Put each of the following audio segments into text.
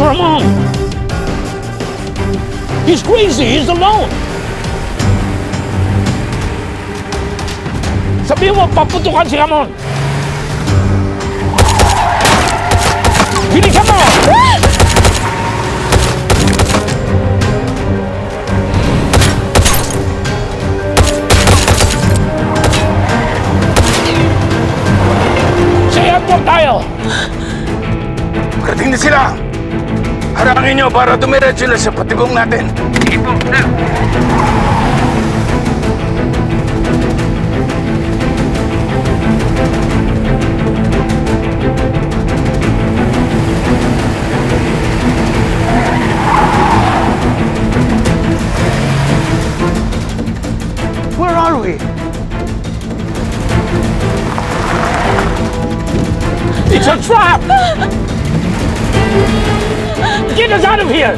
Ramon! He's crazy! He's alone! Sabihin mo, paputukan si Ramon! Bilisan mo! Sa airport tayo! Karating na sila! Harangin nyo para dumiretso sila sa patibong natin. Sige po, sir. Where are we? It's a trap! Get us out of here!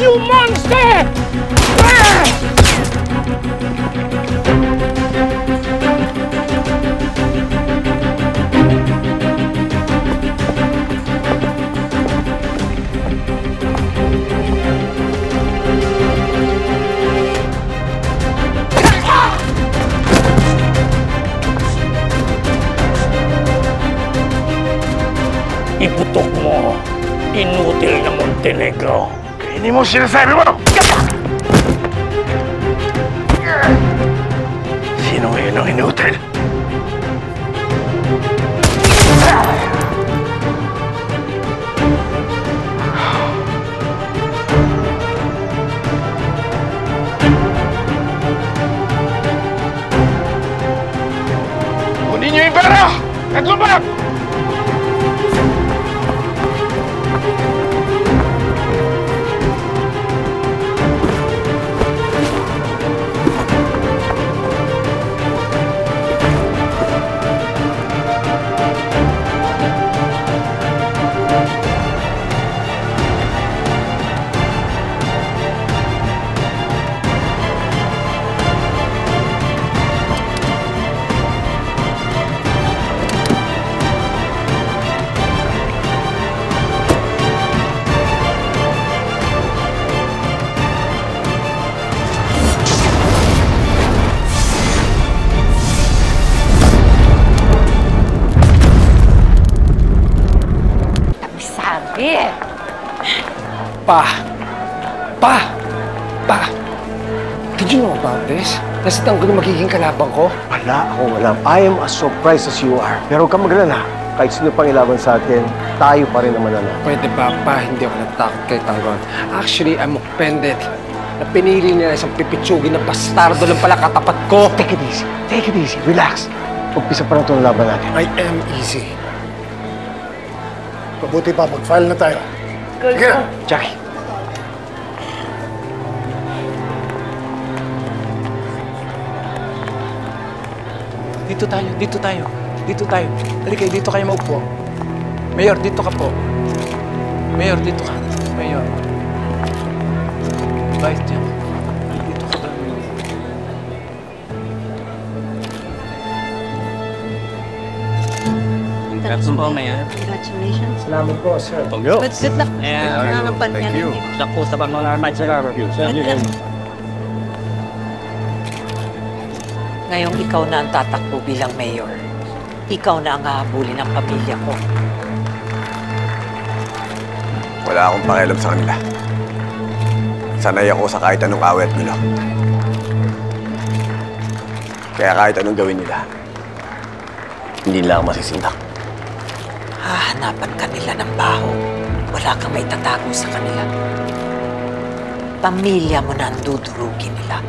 You monster! Iputok mo, inutil na Montenegro. Hindi mo sinasabi mo! Sino ngayon ang inutil? Kunin niyo yung pera! At lumabas! Pa! Did you know about this? Nasitang ko na magiging kalabang ko? Wala akong alam. I am as surprised as you are. Pero huwag kang magalala. Kahit sino pang ilaban sa atin, tayo pa rin naman ano. Pwede ba, Pa? Hindi ako natakot kay Tangon. Actually, I'm offended na pinili nila isang pipitsugin na bastardo lang pala katapat ko. Take it easy. Take it easy. Relax. Umpisa pa lang itong laban natin. I am easy. Mabuti pa, mag-file na tayo. Sige, Jackie. Dito tayo. Halika, dito kayo maupo. Mayor, dito ka po. Mayor, dito ka. Mayor. Vice dyan. Dito ka ba? Congrats po, Mayor. Congratulations. Salamat po, sir. But sit lang. Thank you. Sakpo sa pag-normal sa review. Ngayong ikaw na ang tatakbo bilang mayor. Ikaw na ang hahabulin ng pamilya ko. Wala akong pakialam sa kanila. Sanay ako sa kahit anong away at gulo. Kaya kahit anong gawin nila, hindi nila ako masisindak. Hahanapan ka nila ng baho. Wala kang maitatago sa kanila. Pamilya mo na ang dudurugin nila.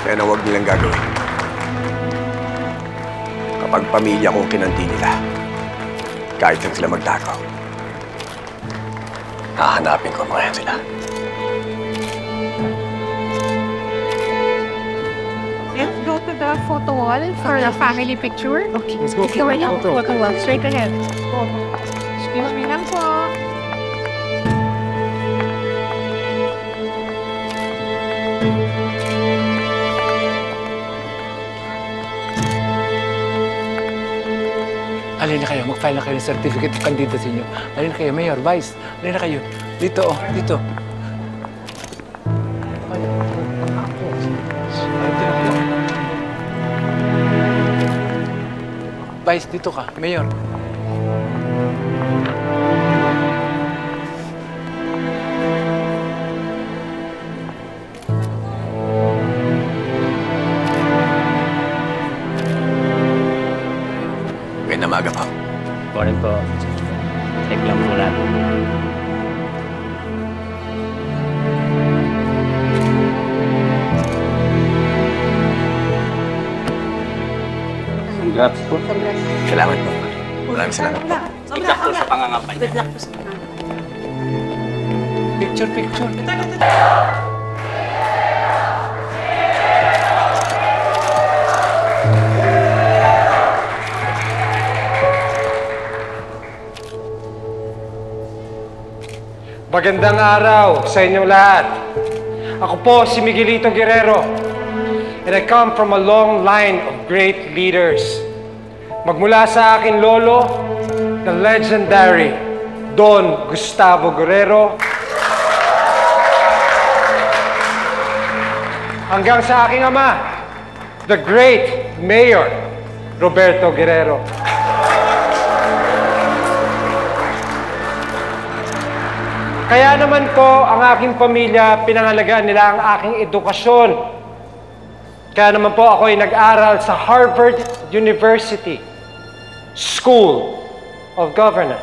Kaya na huwag nilang gagawin. Kapag pamilya kong kinanti nila, kahit saan sila magtago, hahanapin ko mga yan sila. Let's go to the photo wall for the family picture. Okay, let's go. Photo wall. Straight ahead. Excuse me lang po. Alin na kayo, mag-file na kayo ng certificate of candidacy niyo. Alin na kayo, Mayor, Vice. Alin na kayo. Dito, oh, dito. Vice, dito ka, Mayor. Ngayon na maga pa. Morning po. Check lang po natin. Congrats po. Salamat po. Maraming salamat po. Tignan po sa pangangampanya. Picture, picture. Magandang araw sa inyong lahat. Ako po si Miguelito Guerrero, and I come from a long line of great leaders. Magmula sa aking lolo, the legendary Don Gustavo Guerrero, hanggang sa aking ama, the great Mayor Roberto Guerrero. Kaya naman po, ang aking pamilya, pinangalagaan nila ang aking edukasyon. Kaya naman po ako ay nag-aral sa Harvard University School of Governance.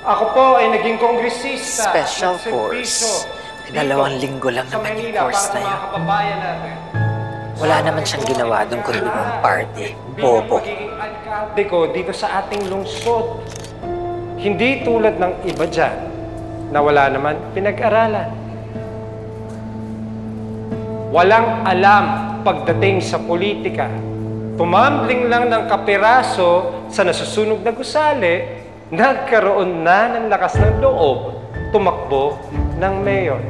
Ako po ay naging kongresista. Special course. 2 linggo lang naman yung course na yun. Wala naman siyang ginawa doon kundi ng party. Bobo. Alkalde ko dito sa ating lungsod. Hindi tulad ng iba dyan na wala naman pinag-aralan. Walang alam pagdating sa politika. Tumambling lang ng kapiraso sa nasusunog na gusali, nagkaroon na ng lakas ng loob, tumakbo ng mayor.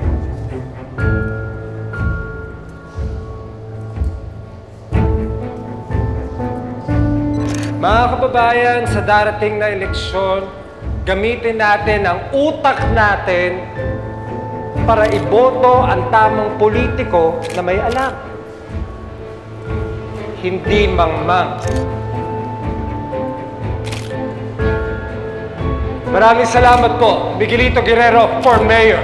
Mga kababayan, sa darating na eleksyon, gamitin natin ang utak natin para iboto ang tamang politiko na may alam. Hindi mangmang. Maraming salamat po, Miguelito Guerrero for Mayor.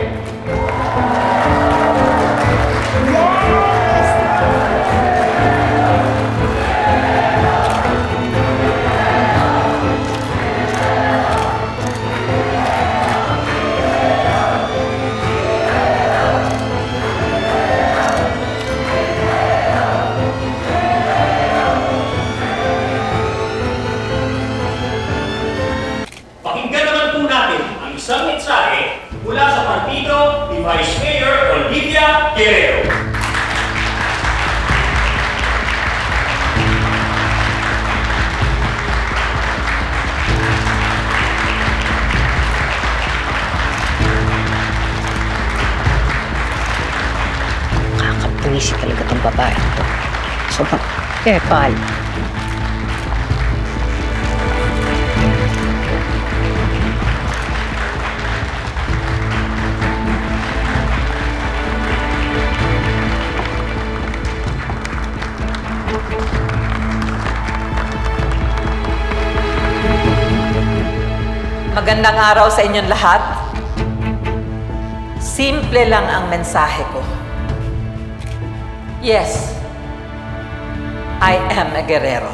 Pakinggan naman po natin ang isang mensahe mula sa partido ni Vice Mayor Olivia Guerrero. Kakapwisit talaga itong babae ito. Sobrang kepal. Magandang araw sa inyong lahat. Simple lang ang mensahe ko. Yes, I am a guerrero.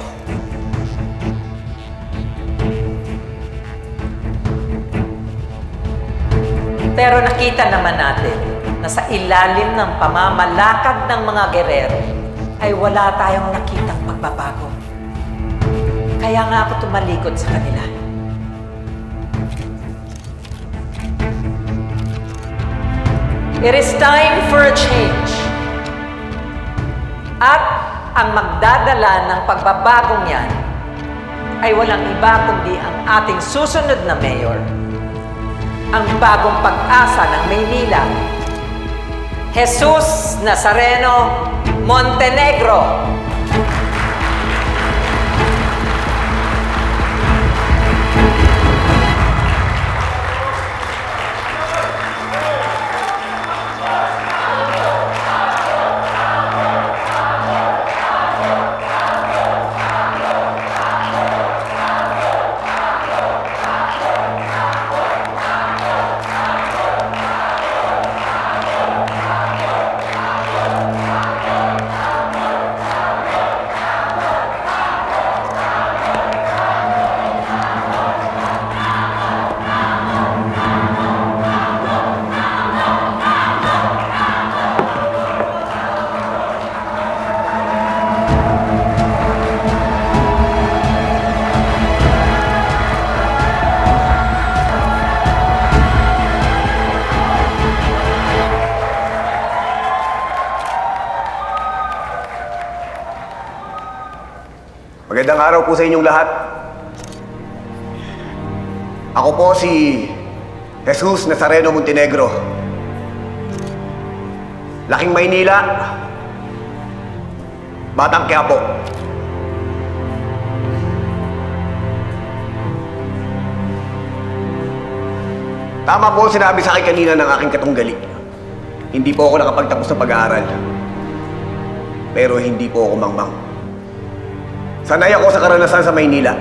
Pero nakita naman natin na sa ilalim ng pamamalakad ng mga guerrero ay wala tayong nakitang pagbabago. Kaya nga ako tumalikod sa kanila. It is time for a change. At ang magdadala ng pagbabagong yan ay walang iba kundi ang ating susunod na mayor, ang bagong pag-asa ng Maynila, Jesus Nazareno Montenegro. Magandang araw po sa inyong lahat. Ako po si Jesus Nazareno Montenegro. Laking Maynila, Batang Quiapo. Tama po sinabi sa akin kanina ng aking katunggali. Hindi po ako nakapagtapos ng pag-aaral. Pero hindi po ako mangmang. Sanay ako sa karanasan sa Maynila.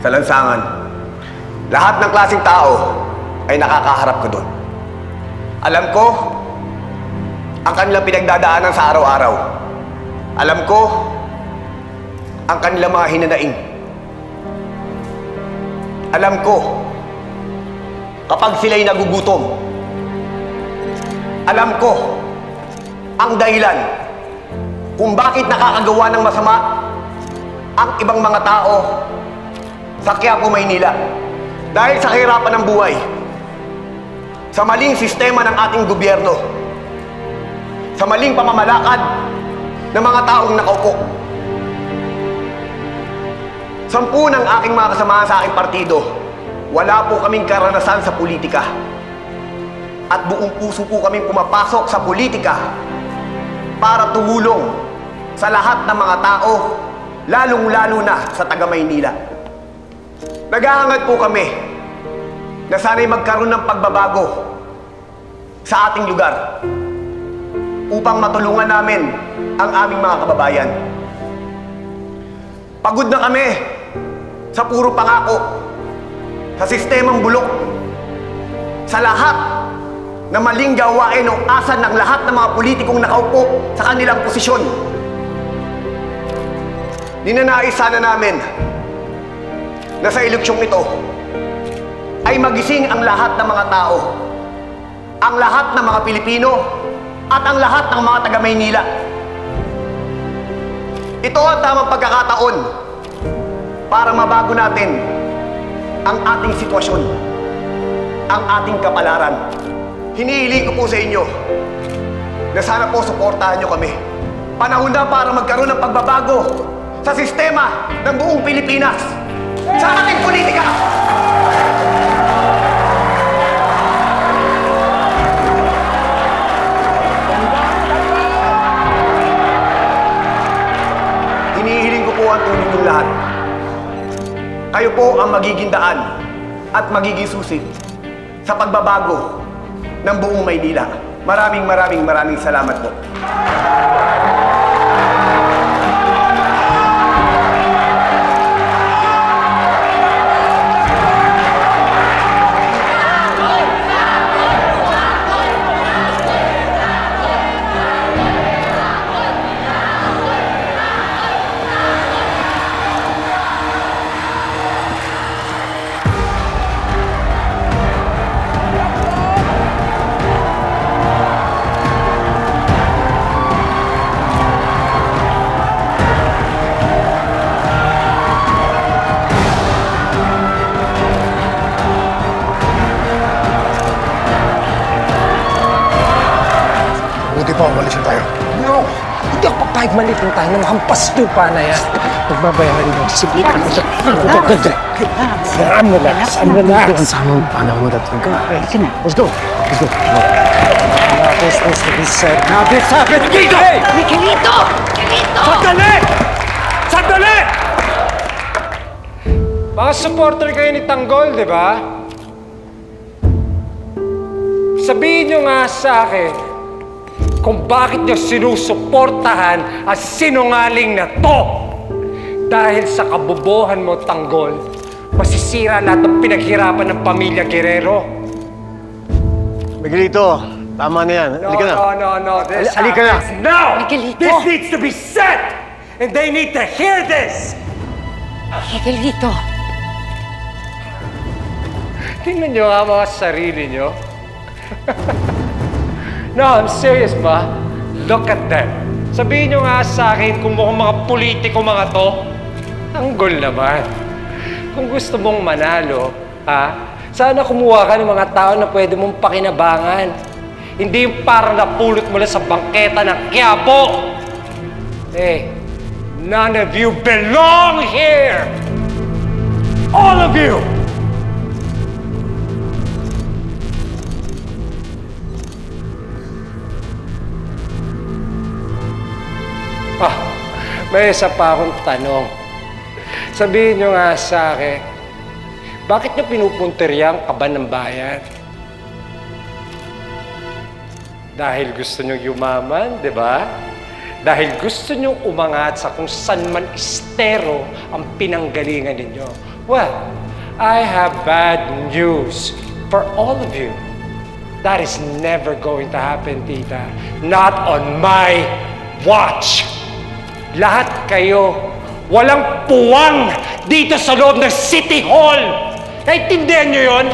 Sa lansangan. Lahat ng klaseng tao ay nakakaharap ko doon. Alam ko ang kanilang pinagdadaanan sa araw-araw. Alam ko ang kanilang mga hinanaing. Alam ko kapag sila'y nagugutom. Alam ko ang dahilan kung bakit nakakagawa ng masama ang ibang mga tao sa Quiapo, Maynila. Dahil sa kahirapan ng buhay, sa maling sistema ng ating gobyerno, sa maling pamamalakad ng mga taong nakaupo. 10 ng aking mga kasamahan sa aking partido, wala po kaming karanasan sa politika. At buong puso po kaming pumapasok sa politika para tumulong sa lahat ng mga tao, lalong-lalo na sa taga-Maynila. Naghahangad po kami na sana'y magkaroon ng pagbabago sa ating lugar upang matulungan namin ang aming mga kababayan. Pagod na kami sa puro pangako, sa sistemang bulok, sa lahat na maling gawain o asan ng lahat ng mga politikong nakaupo sa kanilang posisyon. Ninanais sana namin na sa eleksyong ito ay magising ang lahat ng mga tao, ang lahat ng mga Pilipino at ang lahat ng mga taga-Maynila. Ito ang tamang pagkakataon para mabago natin ang ating sitwasyon, ang ating kapalaran. Hinihiling ko po sa inyo na sana po suportahan nyo kami. Panahon na para magkaroon ng pagbabago sa sistema ng buong Pilipinas, sa ating politika. Hinihiling ko po ang tulong ng lahat. Kayo po ang magiging daan at magiging susi sa pagbabago ng buong Maynila. Maraming salamat po. pa, umalis na tayo. No! Hindi ako papayag malitin tayo na mahampas lupa na yan. Magbabayaran mo. Sige. Saan mo na? Saan mo na? Saan mo? Paano mo dating ka? Let's go. Let's go. This to be said. Now this happened. Miguelito! Miguelito! Miguelito! Sandali! Sandali! Mga supporter kayo ni Tanggol, di ba? Sabihin nyo nga sa akin kung bakit nyo sinusuportahan ang sinungaling na to. Dahil sa kabobohan mo, Tanggol, masisira lahat ng pinaghirapan ng pamilya Guerrero. Miguelito, tama na yan. Halika na. No. This Halika na. happens now. Miguelito. This needs to be said. And they need to hear this. Miguelito! Tingnan nyo nga mga sarili nyo. No, I'm serious ba? Look at them. Sabihin nyo nga sa akin kung mukhang mga politiko mga to. Tanggol naman. Kung gusto mong manalo, sana kumuha ka ng mga tao na pwede mong pakinabangan. Hindi yung parang napulot mo lang sa bangketa ng Quiapo. None of you belong here! All of you! May isa pa akong tanong. Sabihin nyo nga sa akin, bakit nyo pinupuntirya ang kaban ng bayan? Dahil gusto nyo yumaman, di ba? Dahil gusto nyo umangat sa kung saan man estero ang pinanggalingan ninyo. Well, I have bad news for all of you. That is never going to happen, tita. Not on my watch. Lahat kayo, walang puwang dito sa loob ng City Hall. Naintindihan nyo yun?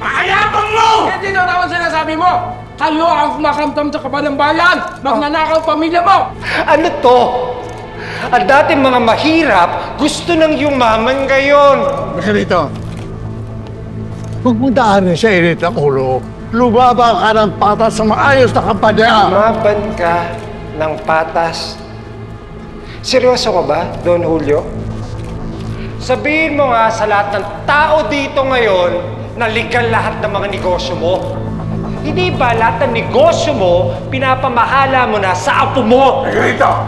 Ayabang mo! Hindi na naman sinasabi mo! Kayo ang kumakamtam sa kaban ng bayan! Magnanakaw pamilya mo! Ano to? Ang dating mga mahirap, gusto nang yumaman ngayon. Miguelito, huwag mong daanin sa init ng ulo. Lumaba ka ng patas sa maayos na kampanya. Lumaban ka ng patas. Seryoso ka ba, Don Julio? Sabihin mo nga sa lahat ng tao dito ngayon na legal lahat ng mga negosyo mo. Hindi ba lahat ng negosyo mo, pinapamahala mo na sa apo mo?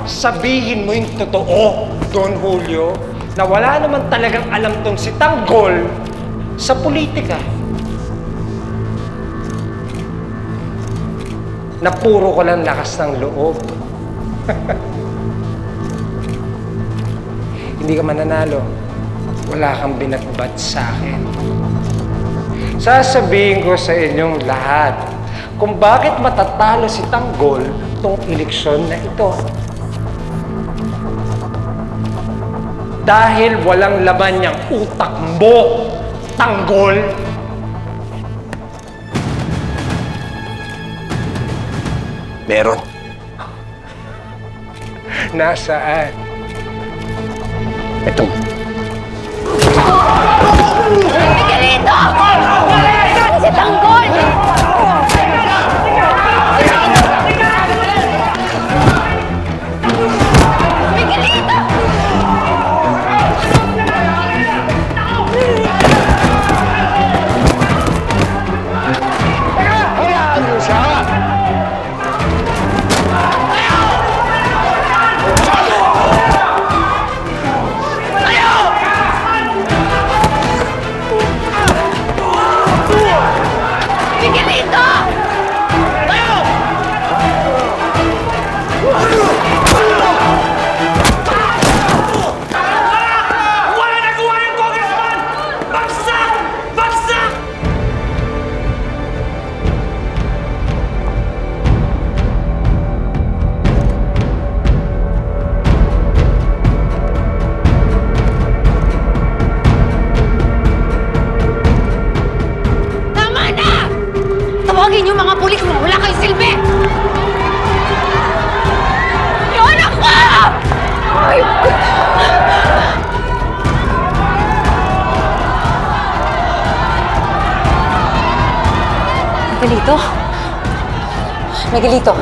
Sabihin mo yung totoo, Don Julio, na wala naman talagang alam tong si Tanggol sa politika. Na puro ko lang lakas ng loob. Hindi ka mananalo. Wala kang binatbat sa akin. Sasabihin ko sa inyong lahat kung bakit matatalo si Tanggol tong eleksyon na ito. Dahil walang laman niyang utak mo, Tanggol. Meron. Nasaan? Ito. Miguelito! Saan si Tanggol? Miguelito! Hayaan mo siya! Miguelito! Wala nagawa yung congressman! Bagsak! Bagsak! Tama na! Tawagin yung mga pulis mo! Wala kayong silbi! Yung anak ko! Ay! Miguelito? Miguelito,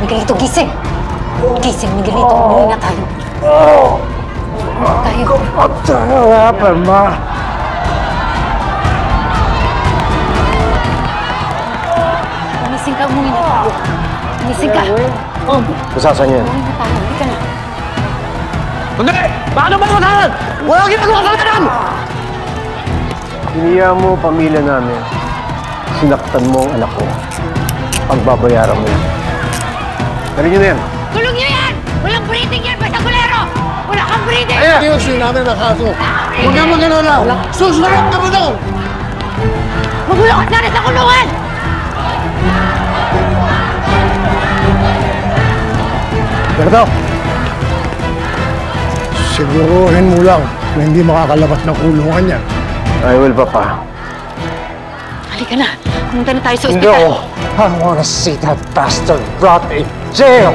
Miguelito, gising! Gising, Miguelito. Umuwi na tayo. Tayo. What the hell happened, Ma? Gumising ka, umuwi na tayo. Gumising ka. Masasan yan. Umuwi na tayo. Hindi ka na. Hindi! Paano ba matahan? Wala ginagawa ka lang! Hiniya mo pamilya namin. Sinaktan mo ang anak ko. Pagbabayaran mo yan. Dali nyo na yan. Kulong niyo yan! Walang breathing yan! Basta kulero! Wala kang breathing! Ayusin namin ang kaso. Huwag ka mag-alala. Susunod ka mo doon! Magulo ka sana sa kulungan! Berto! Siguruhin mo lang na hindi makakalabas ng kulungan yan. I will, Papa. Halika na. Pumunta na tayo sa No! ospital. I wanna see that bastard rot in jail!